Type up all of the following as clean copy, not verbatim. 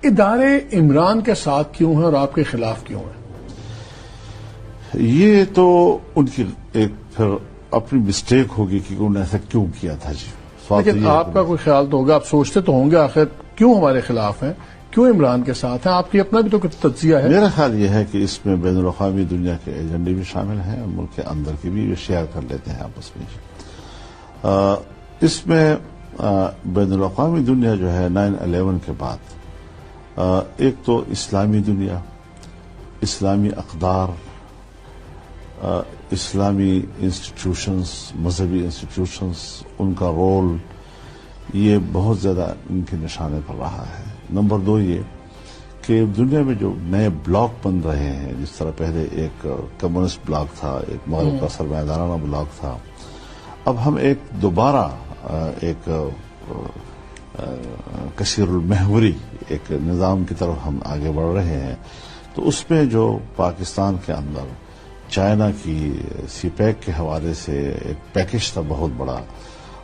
ادارے عمران کے ساتھ کیوں ہیں اور آپ کے خلاف کیوں ہیں؟ یہ تو ان کی ایک پھر اپنی مسٹیک ہوگی کہ انہوں نے ایسا کیوں کیا تھا جی. لیکن آپ کا کوئی خیال تو ہوگا، آپ سوچتے تو ہوں گے آخر کیوں ہمارے خلاف ہیں، کیوں عمران کے ساتھ ہیں؟ آپ کی اپنا بھی تو کچھ تجزیہ ہے. میرا خیال یہ ہے کہ اس میں بین الاقوامی دنیا کے ایجنڈے بھی شامل ہیں، ملک کے اندر کے بھی شیئر کر لیتے ہیں آپس میں. اس میں بین الاقوامی دنیا جو ہے 9/11 کے بعد ایک تو اسلامی دنیا، اسلامی اقدار، اسلامی انسٹیٹیوشنز، مذہبی انسٹیٹیوشنز، ان کا رول یہ بہت زیادہ ان کے نشانے پر رہا ہے. نمبر 2 یہ کہ دنیا میں جو نئے بلاک بن رہے ہیں، جس طرح پہلے ایک کمیونسٹ بلاک تھا، ایک مغرب کا سرمایہ بلاک تھا، اب ہم ایک دوبارہ ایک کثیر المحوری ایک نظام کی طرف ہم آگے بڑھ رہے ہیں. تو اس میں جو پاکستان کے اندر چائنا کی سی پیک کے حوالے سے ایک پیکج تھا بہت بڑا،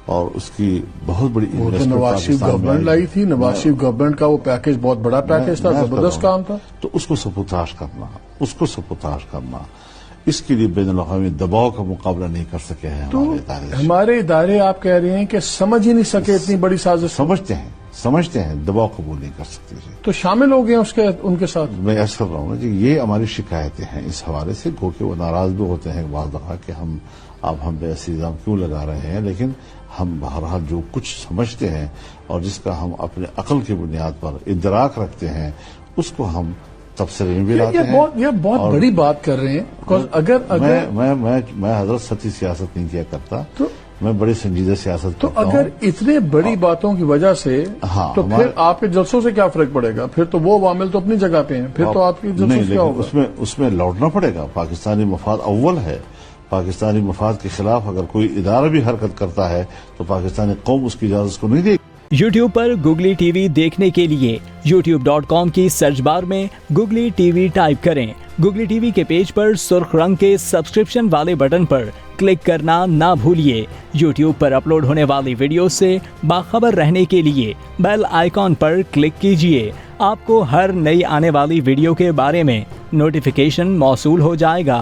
اور اس کی بہت بڑی نواز شریف گورنمنٹ لائی تھی. نواز شریف گورنمنٹ کا وہ پیکج بہت بڑا پیکج تھا، زبردست کام تھا. تو اس کو سبوتاژ کرنا اس کے لیے بین الاقوامی دباؤ کا مقابلہ نہیں کر سکے ہیں ہمارے ادارے. ہمارے ادارے آپ کہہ رہے ہیں کہ سمجھ ہی نہیں سکے اتنی بڑی سازش. سمجھتے ہیں دباؤ قبول نہیں کر سکتے. تو شامل ہو گئے ان کے ساتھ. میں ایسا کر رہا ہوں جی، یہ ہماری شکایتیں ہیں اس حوالے سے، کہ وہ ناراض بھی ہوتے ہیں بعض دفعہ کہ آپ ہم پہ ایسی الزام کیوں لگا رہے ہیں. لیکن ہم بہرحال جو کچھ سمجھتے ہیں اور جس کا ہم اپنے عقل کی بنیاد پر ادراک رکھتے ہیں، اس کو ہم تبصرے میں بھی لاتے ہیں. یہ بہت بڑی بات کر رہے ہیں. میں حضرت سچی سیاست نہیں کیا کرتا، میں بڑی سنجیدہ سیاست تو کرتا ہوں. اگر اتنے بڑی باتوں کی وجہ سے تو پھر آپ کے جلسوں سے کیا فرق پڑے گا؟ پھر تو وہ عوامل تو اپنی جگہ پہ ہیں، پھر تو آپ کی جلسوں سے کیا ہوگا؟ اس میں لوٹنا پڑے گا. پاکستانی مفاد اول ہے. پاکستانی مفاد کے خلاف اگر کوئی ادارہ بھی حرکت کرتا ہے تو پاکستانی قوم اس کی اجازت کو نہیں دے گی. یوٹیوب پر گوگلی ٹی وی دیکھنے کے لیے youtube.com کی سرچ بار میں گوگلی ٹی وی ٹائپ کریں. گوگلی ٹی وی کے پیج پر سرخ رنگ کے سبسکرپشن والے بٹن پر کلک کرنا نہ بھولیے. یوٹیوب پر اپلوڈ ہونے والی ویڈیو سے باخبر رہنے کے لیے بیل آئیکن پر کلک کیجیے. آپ کو ہر نئی آنے والی ویڈیو کے بارے میں نوٹیفیکیشن موصول ہو جائے گا.